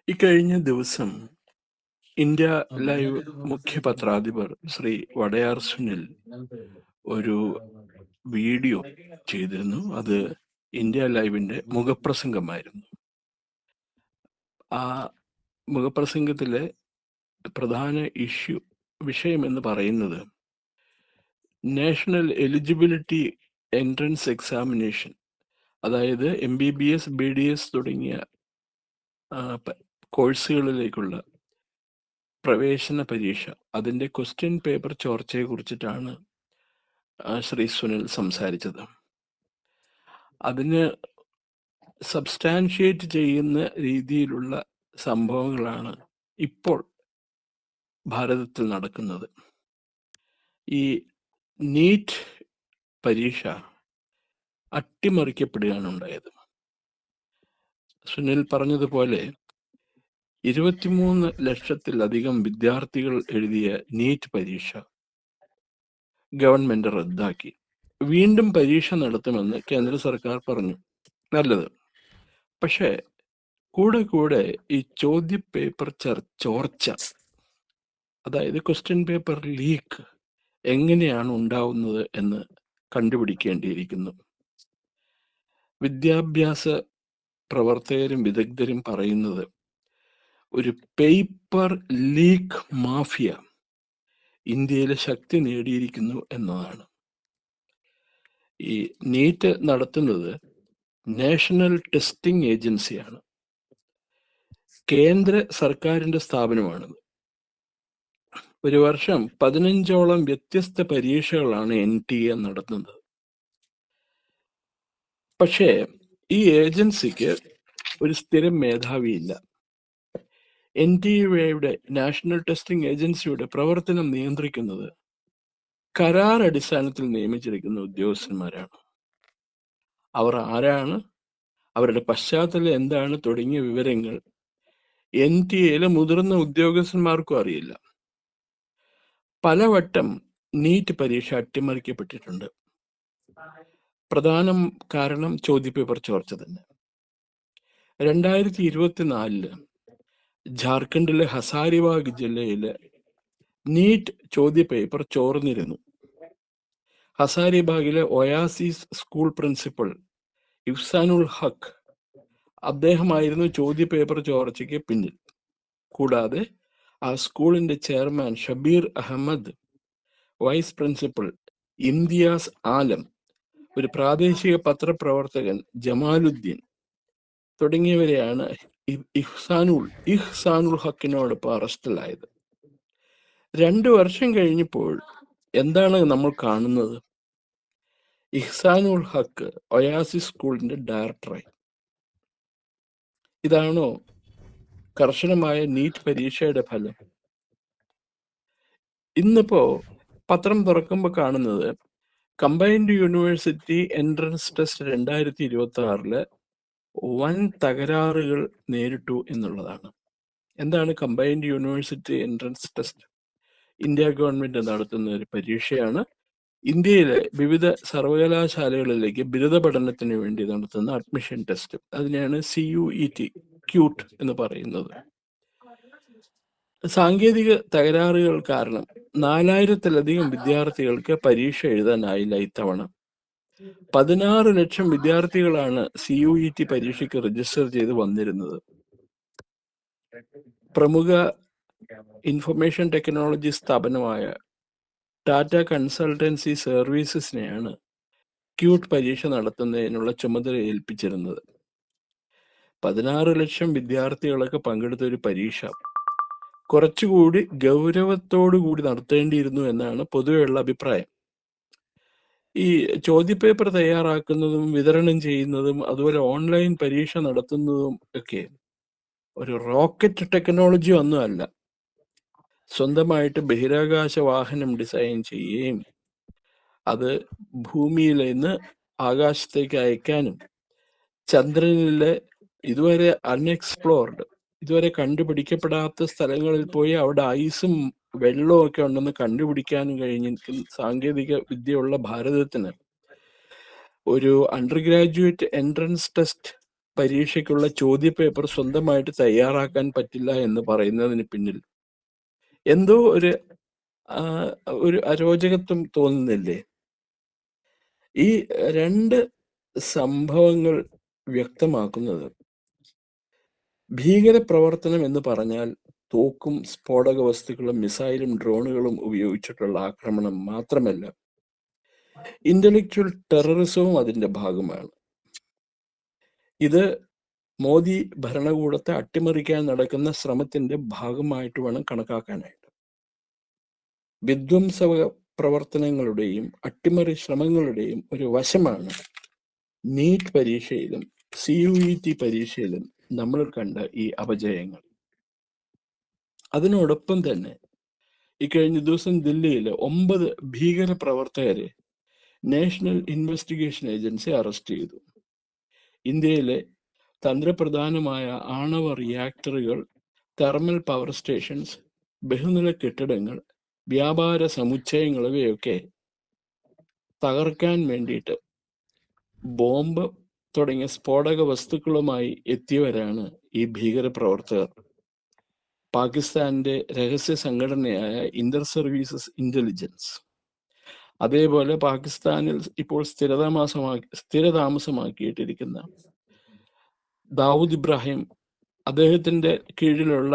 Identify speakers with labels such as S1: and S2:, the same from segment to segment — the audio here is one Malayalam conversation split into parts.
S1: ഇക്കഴിഞ്ഞ ദിവസം ഇന്ത്യ ലൈവ് മുഖ്യ പത്രാധിപർ ശ്രീ വടയാർ സുനിൽ ഒരു വീഡിയോ ചെയ്തിരുന്നു. അത് ഇന്ത്യ ലൈവിന്റെ മുഖപ്രസംഗമായിരുന്നു. ആ മുഖപ്രസംഗത്തിലെ പ്രധാന വിഷയം എന്ന് പറയുന്നത് നാഷണൽ എലിജിബിലിറ്റി എൻട്രൻസ് എക്സാമിനേഷൻ, അതായത് MBBS BDS തുടങ്ങിയ കോഴ്സുകളിലേക്കുള്ള പ്രവേശന പരീക്ഷ, അതിൻ്റെ ക്വസ്റ്റ്യൻ പേപ്പർ ചോർച്ചയെ കുറിച്ചിട്ടാണ് ശ്രീ സുനിൽ സംസാരിച്ചത്. അതിന് സബ്സ്റ്റാൻഷിയേറ്റ് ചെയ്യുന്ന രീതിയിലുള്ള സംഭവങ്ങളാണ് ഇപ്പോൾ ഭാരതത്തിൽ നടക്കുന്നത്. ഈ നീറ്റ് പരീക്ഷ അട്ടിമറിക്കപ്പെടുകയാണ് ഉണ്ടായത്. സുനിൽ പറഞ്ഞതുപോലെ 23 ലക്ഷത്തിലധികം വിദ്യാർത്ഥികൾ എഴുതിയ നീറ്റ് പരീക്ഷ ഗവൺമെന്റ് റദ്ദാക്കി. വീണ്ടും പരീക്ഷ നടത്തുമെന്ന് കേന്ദ്ര സർക്കാർ പറഞ്ഞു. നല്ലത്. പക്ഷേ കൂടെ ഈ ചോദ്യ പേപ്പർ ചോർച്ച, അതായത് ക്വസ്റ്റ്യൻ പേപ്പർ ലീക്ക് എങ്ങനെയാണ് ഉണ്ടാവുന്നത് എന്ന് കണ്ടുപിടിക്കേണ്ടിയിരിക്കുന്നു. വിദ്യാഭ്യാസ പ്രവർത്തകരും വിദഗ്ധരും പറയുന്നത് ഒരു പേപ്പർ ലീക്ക് മാഫിയ ഇന്ത്യയിൽ ശക്തി നേടിയിരിക്കുന്നു എന്നതാണ്. ഈ നീറ്റ് നടത്തുന്നത് നാഷണൽ ടെസ്റ്റിംഗ് ഏജൻസിയാണ്, കേന്ദ്ര സർക്കാരിന്റെ സ്ഥാപനമാണത്. ഒരു വർഷം 15ഓളം വ്യത്യസ്ത പരീക്ഷകളാണ് NTA നടത്തുന്നത്. പക്ഷേ ഈ ഏജൻസിക്ക് ഒരു സ്ഥിരം മേധാവിയില്ല. NTA നാഷണൽ ടെസ്റ്റിംഗ് ഏജൻസിയുടെ പ്രവർത്തനം നിയന്ത്രിക്കുന്നത് കരാർ അടിസ്ഥാനത്തിൽ നിയമിച്ചിരിക്കുന്ന ഉദ്യോഗസ്ഥന്മാരാണ്. അവർ ആരാണ്, അവരുടെ പശ്ചാത്തലം എന്താണ് തുടങ്ങിയ വിവരങ്ങൾ NTAയിലെ മുതിർന്ന ഉദ്യോഗസ്ഥന്മാർക്കും അറിയില്ല. പലവട്ടം നീറ്റ് പരീക്ഷ അട്ടിമറിക്കപ്പെട്ടിട്ടുണ്ട്. പ്രധാന കാരണം ചോദ്യപേപ്പർ ചോർച്ച തന്നെ. 2024 ജാർഖണ്ഡിലെ ഹസാരിബാഗ് ജില്ലയിലെ നീറ്റ് ചോദ്യപേപ്പർ ചോർന്നിരുന്നു. ഹസാരിബാഗിലെ Oasis school principal Ehsanul Haq, അദ്ദേഹമായിരുന്നു ചോദ്യപേപ്പർ ചോർച്ചയ്ക്ക് പിന്നിൽ. കൂടാതെ ആ സ്കൂളിന്റെ chairman Shabir Ahmed, vice principal Imtiaz Alam, ഒരു പ്രാദേശിക പത്രപ്രവർത്തകൻ ജമാലുദ്ദീൻ തുടങ്ങിയവരെയാണ് ഇഹ്സാനുൽ ഹക്കിനോടൊപ്പം അറസ്റ്റിലായത്. 2 വർഷം കഴിഞ്ഞപ്പോൾ എന്താണ് നമ്മൾ കാണുന്നത്? ഇഹ്സാനുൽ ഹക്ക് ഒയാസിസ് സ്കൂളിന്റെ ഡയറക്ടറായി. ഇതാണോ കർശനമായ നീറ്റ് പരീക്ഷയുടെ ഫലം? ഇന്നിപ്പോ പത്രം തുറക്കുമ്പോൾ കാണുന്നത് കമ്പൈൻഡ് യൂണിവേഴ്സിറ്റി എൻട്രൻസ് ടെസ്റ്റ് 2026 വൻ തകരാറുകൾ നേരിട്ടു എന്നുള്ളതാണ്. എന്താണ് combined university entrance test? India government നടത്തുന്ന ഒരു പരീക്ഷയാണ്. ഇന്ത്യയിലെ വിവിധ സർവകലാശാലകളിലേക്ക് ബിരുദ പഠനത്തിന് വേണ്ടി നടത്തുന്ന അഡ്മിഷൻ ടെസ്റ്റ്. അതിനെയാണ് CUET ക്യൂട്ട് എന്ന് പറയുന്നത്. സാങ്കേതിക തകരാറുകൾ കാരണം 4000-ലധികം വിദ്യാർത്ഥികൾക്ക് പരീക്ഷ എഴുതാനായില്ല ഇത്തവണ. 16 ലക്ഷം വിദ്യാർത്ഥികളാണ് CUET പരീക്ഷയ്ക്ക് രജിസ്റ്റർ ചെയ്ത് വന്നിരുന്നത്. പ്രമുഖ ഇൻഫർമേഷൻ ടെക്നോളജി സ്ഥാപനമായ ടാറ്റ കൺസൾട്ടൻസി സർവീസസിനെയാണ് ക്യൂട്ട് പരീക്ഷ നടത്തുന്നതിനുള്ള ചുമതല ഏൽപ്പിച്ചിരുന്നത്. 16 ലക്ഷം വിദ്യാർത്ഥികളൊക്കെ പങ്കെടുത്ത ഒരു പരീക്ഷ കുറച്ചുകൂടി ഗൗരവത്തോടു കൂടി നടത്തേണ്ടിയിരുന്നു എന്നാണ് പൊതുവെയുള്ള അഭിപ്രായം. ഈ ചോദ്യപേപ്പർ തയ്യാറാക്കുന്നതും വിതരണം ചെയ്യുന്നതും അതുപോലെ ഓൺലൈൻ പരീക്ഷ നടത്തുന്നതും ഒക്കെ ഒരു റോക്കറ്റ് ടെക്നോളജി ഒന്നുമല്ല. സ്വന്തമായിട്ട് ബഹിരാകാശ വാഹനം ഡിസൈൻ ചെയ്യുകയും അത് ഭൂമിയിൽ നിന്ന് ആകാശത്തേക്ക് അയക്കാനും ചന്ദ്രനിലെ ഇതുവരെ അൺഎക്സ്പ്ലോർഡ്, ഇതുവരെ കണ്ടുപിടിക്കപ്പെടാത്ത സ്ഥലങ്ങളിൽ പോയി അവിടെ ഐസും വെള്ളവും ഒക്കെ ഉണ്ടെന്ന് കണ്ടുപിടിക്കാനും കഴിഞ്ഞിരിക്കുന്ന സാങ്കേതിക വിദ്യയുള്ള ഭാരതത്തിന് ഒരു അണ്ടർ ഗ്രാജുവേറ്റ് എൻട്രൻസ് ടെസ്റ്റ് പരീക്ഷയ്ക്കുള്ള ചോദ്യപേപ്പർ സ്വന്തമായിട്ട് തയ്യാറാക്കാൻ പറ്റില്ല എന്ന് പറയുന്നതിന് പിന്നിൽ എന്തോ ഒരു അരോചകത്വം തോന്നുന്നില്ലേ? ഈ രണ്ട് സംഭവങ്ങൾ വ്യക്തമാക്കുന്നത് ഭീകര പ്രവർത്തനം എന്ന് പറഞ്ഞാൽ തോക്കും സ്ഫോടക വസ്തുക്കളും മിസൈലും ഡ്രോണുകളും ഉപയോഗിച്ചിട്ടുള്ള ആക്രമണം മാത്രമല്ല, ഇന്റലക്ച്വൽ ടെററിസവും അതിന്റെ ഭാഗമാണ്. ഇത് മോദി ഭരണകൂടത്തെ അട്ടിമറിക്കാൻ നടക്കുന്ന ശ്രമത്തിന്റെ ഭാഗമായിട്ട് വേണം കണക്കാക്കാനായിട്ട്. വിധ്വംസ പ്രവർത്തനങ്ങളുടെയും അട്ടിമറി ശ്രമങ്ങളുടെയും ഒരു വശമാണ് നീറ്റ് പരീക്ഷയിലും CUET പരീക്ഷയിലും നമ്മൾ കണ്ട ഈ അപജയങ്ങൾ. അതിനോടൊപ്പം തന്നെ ഇക്കഴിഞ്ഞ ദിവസം ദില്ലിയിൽ 9 ഭീകര പ്രവർത്തകരെ നാഷണൽ ഇൻവെസ്റ്റിഗേഷൻ ഏജൻസി അറസ്റ്റ് ചെയ്തു. ഇന്ത്യയിലെ തന്ത്രപ്രധാനമായ ആണവ റിയാക്ടറുകൾ, തെർമൽ പവർ സ്റ്റേഷൻസ്, ബഹുനില കെട്ടിടങ്ങൾ, വ്യാപാര സമുച്ചയങ്ങൾ ഇവയൊക്കെ തകർക്കാൻ വേണ്ടിയിട്ട് ബോംബ് തുടങ്ങിയ സ്ഫോടക വസ്തുക്കളുമായി എത്തിയവരാണ് ഈ ഭീകര പ്രവർത്തകർ. പാകിസ്ഥാന്റെ രഹസ്യ സംഘടനയായ ഇന്റർ സർവീസസ് ഇന്റലിജൻസ്, അതേപോലെ പാകിസ്ഥാനിൽ ഇപ്പോൾ സ്ഥിരതാമസമാക്കിയിട്ടിരിക്കുന്ന ദാവൂദ് ഇബ്രാഹിം, അദ്ദേഹത്തിന്റെ കീഴിലുള്ള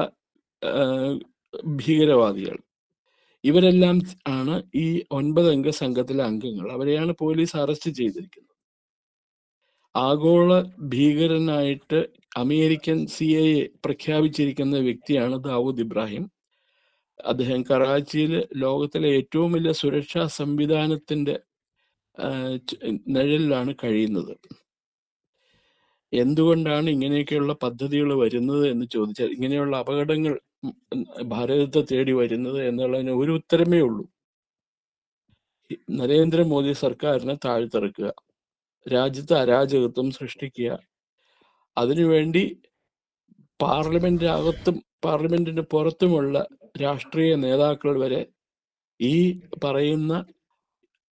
S1: ഭീകരവാദികൾ, ഇവരെല്ലാം ആണ് ഈ 9 അംഗ സംഘത്തിലെ അംഗങ്ങൾ. അവരെയാണ് പോലീസ് അറസ്റ്റ് ചെയ്തിരിക്കുന്നത്. ആഗോള ഭീകരനായിട്ട് അമേരിക്കൻ CIA പ്രഖ്യാപിച്ചിരിക്കുന്ന വ്യക്തിയാണ് ദാവൂദ് ഇബ്രാഹിം. അദ്ദേഹം കറാച്ചിയിൽ ലോകത്തിലെ ഏറ്റവും വലിയ സുരക്ഷാ സംവിധാനത്തിന്റെ നിഴലിലാണ് കഴിയുന്നത്. എന്തുകൊണ്ടാണ് ഇങ്ങനെയൊക്കെയുള്ള പദ്ധതികൾ വരുന്നത് എന്ന് ചോദിച്ചാൽ, ഇങ്ങനെയുള്ള അപകടങ്ങൾ ഭാരതത്തെ തേടി വരുന്നത് എന്നുള്ളതിന് ഒരു ഉത്തരമേ ഉള്ളൂ: നരേന്ദ്രമോദി സർക്കാരിനെ താഴ്ത്തിറക്കുക, രാജ്യത്ത് അരാജകത്വം സൃഷ്ടിക്കുക. അതിനുവേണ്ടി പാർലമെന്റിനകത്തും പാർലമെന്റിന് പുറത്തുമുള്ള രാഷ്ട്രീയ നേതാക്കൾ വരെ ഈ പറയുന്ന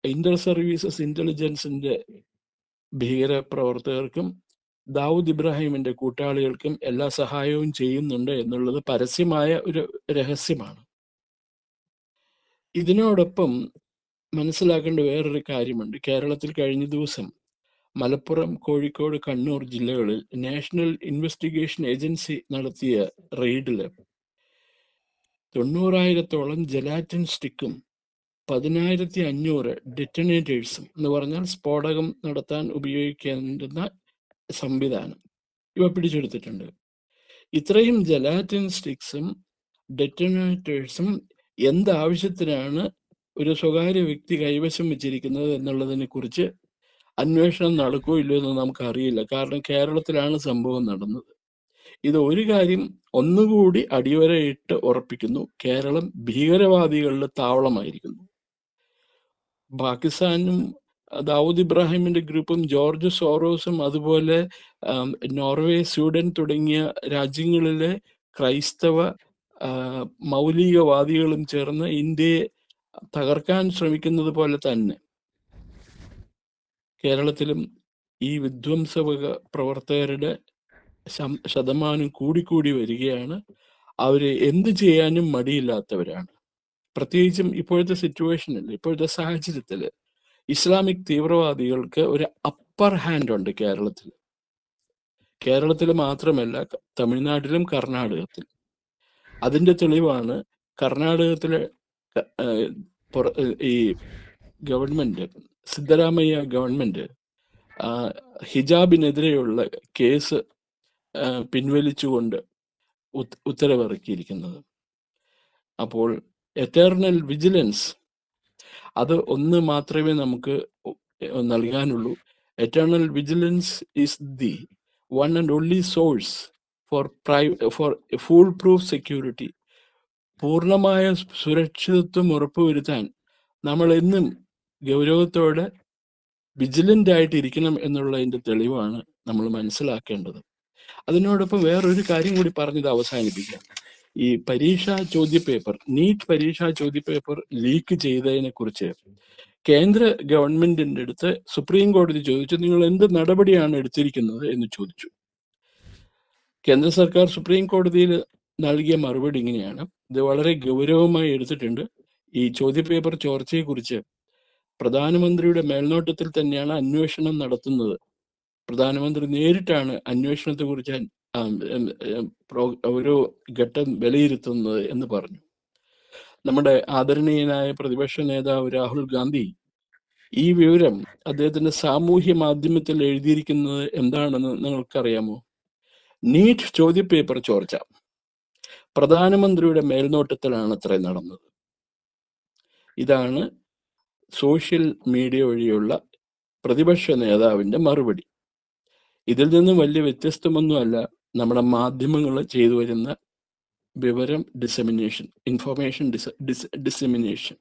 S1: ഇന്റർ സർവീസസ് ഇന്റലിജൻസിന്റെ ഭീകര പ്രവർത്തകർക്കും ദാവൂദ് ഇബ്രാഹിമിന്റെ കൂട്ടാളികൾക്കും എല്ലാ സഹായവും ചെയ്യുന്നുണ്ട് എന്നുള്ളത് പരസ്യമായ ഒരു രഹസ്യമാണ്. ഇതിനോടൊപ്പം മനസ്സിലാക്കേണ്ട വേറൊരു കാര്യമുണ്ട്. കേരളത്തിൽ കഴിഞ്ഞ ദിവസം മലപ്പുറം, കോഴിക്കോട്, കണ്ണൂർ ജില്ലകളിൽ നാഷണൽ ഇൻവെസ്റ്റിഗേഷൻ ഏജൻസി നടത്തിയ റെയ്ഡില് 90,000-ഓളം ജലാറ്റിൻ സ്റ്റിക്കും 10,500 ഡെറ്റനേറ്റേഴ്സും എന്ന് പറഞ്ഞാൽ സ്ഫോടകം നടത്താൻ ഉപയോഗിക്കേണ്ടുന്ന സംവിധാനം ഇവ പിടിച്ചെടുത്തിട്ടുണ്ട്. ഇത്രയും ജലാറ്റിൻ സ്റ്റിക്സും ഡെറ്റനേറ്റേഴ്സും എന്താവശ്യത്തിനാണ് ഒരു സ്വകാര്യ വ്യക്തി കൈവശം വെച്ചിരിക്കുന്നത് എന്നുള്ളതിനെ കുറിച്ച് അന്വേഷണം നടക്കുമോ ഇല്ലയോ എന്ന് നമുക്കറിയില്ല. കാരണം കേരളത്തിലാണ് സംഭവം നടന്നത്. ഇത് ഒരു കാര്യം ഒന്നുകൂടി അടിവരയിട്ട് ഉറപ്പിക്കുന്നു: കേരളം ഭീകരവാദികളുടെ താവളമായിരിക്കുന്നു. പാകിസ്ഥാനും ദാവൂദ് ഇബ്രാഹിമിന്റെ ഗ്രൂപ്പും ജോർജ് സോറോസും അതുപോലെ നോർവേ, സ്വീഡൻ തുടങ്ങിയ രാജ്യങ്ങളിലെ ക്രൈസ്തവ മൗലികവാദികളും ചേർന്ന് ഇന്ത്യയെ തകർക്കാൻ ശ്രമിക്കുന്നത് പോലെ തന്നെ കേരളത്തിലും ഈ വിധ്വംസക പ്രവർത്തകരുടെ ശതമാനം കൂടിക്കൂടി വരികയാണ്. അവര് എന്ത് ചെയ്യാനും മടിയില്ലാത്തവരാണ്. പ്രത്യേകിച്ചും ഇപ്പോഴത്തെ സിറ്റുവേഷനിൽ, ഇപ്പോഴത്തെ സാഹചര്യത്തിൽ ഇസ്ലാമിക് തീവ്രവാദികൾക്ക് ഒരു അപ്പർ ഹാൻഡ് ഉണ്ട് കേരളത്തിൽ മാത്രമല്ല, തമിഴ്നാട്ടിലും കർണാടകത്തിലും. അതിന്റെ തെളിവാണ് കർണാടകത്തിലെ ഈ ഗവൺമെന്റ്, സിദ്ധരാമയ്യ ഗവൺമെന്റ് ഹിജാബിനെതിരെയുള്ള കേസ് പിൻവലിച്ചുകൊണ്ട് ഉത്തരവിറക്കിയിരിക്കുന്നത്. അപ്പോൾ എറ്റേർണൽ വിജിലൻസ് അത് ഒന്ന് മാത്രമേ നമുക്ക് നൽകാനുള്ളൂ. Eternal vigilance is the one and only source for foolproof security. പൂർണ്ണമായ സുരക്ഷിതത്വം ഉറപ്പുവരുത്താൻ നമ്മൾ എന്നും ഗൗരവത്തോടെ വിജിലന്റ് ആയിട്ട് ഇരിക്കണം എന്നുള്ളതിന്റെ തെളിവാണ് നമ്മൾ മനസ്സിലാക്കേണ്ടത്. അതിനോടൊപ്പം വേറൊരു കാര്യം കൂടി പറഞ്ഞത് അവസാനിപ്പിക്കാം. ഈ പരീക്ഷാ ചോദ്യപേപ്പർ, നീറ്റ് പരീക്ഷാ ചോദ്യപേപ്പർ ലീക്ക് ചെയ്തതിനെ കുറിച്ച് കേന്ദ്ര ഗവൺമെന്റിന്റെ അടുത്ത് സുപ്രീം കോടതി ചോദിച്ചു, നിങ്ങൾ എന്ത് നടപടിയാണ് എടുത്തിരിക്കുന്നത് എന്ന് ചോദിച്ചു. കേന്ദ്ര സർക്കാർ സുപ്രീം കോടതിയിൽ നൽകിയ മറുപടി ഇങ്ങനെയാണ്. ഇത് വളരെ ഗൗരവമായി എടുത്തിട്ടുണ്ട്. ഈ ചോദ്യപേപ്പർ ചോർച്ചയെക്കുറിച്ച് പ്രധാനമന്ത്രിയുടെ മേൽനോട്ടത്തിൽ തന്നെയാണ് അന്വേഷണം നടത്തുന്നത്. പ്രധാനമന്ത്രി നേരിട്ടാണ് അന്വേഷണത്തെക്കുറിച്ച് ഒരു ഘട്ടം വിലയിരുത്തുന്നത് എന്ന് പറഞ്ഞു. നമ്മുടെ ആദരണീയനായ പ്രതിപക്ഷ നേതാവ് രാഹുൽ ഗാന്ധി ഈ വിവരം അദ്ദേഹത്തിന്റെ സാമൂഹ്യ മാധ്യമത്തിൽ എഴുതിയിരിക്കുന്നത് എന്താണെന്ന് നിങ്ങൾക്കറിയാമോ? നീറ്റ് ചോദ്യപേപ്പർ ചോർച്ച പ്രധാനമന്ത്രിയുടെ മേൽനോട്ടത്തിലാണ് അത്ര നടന്നത്. ഇതാണ് സോഷ്യൽ മീഡിയ വഴിയുള്ള പ്രതിപക്ഷ നേതാവിന്റെ മറുപടി. ഇതിൽ നിന്നും വലിയ വ്യത്യസ്തമൊന്നുമല്ല നമ്മുടെ മാധ്യമങ്ങൾ ചെയ്തു വരുന്ന വിവരം ഡിസെമിനേഷൻ, ഇൻഫർമേഷൻ ഡിസെമിനേഷൻ.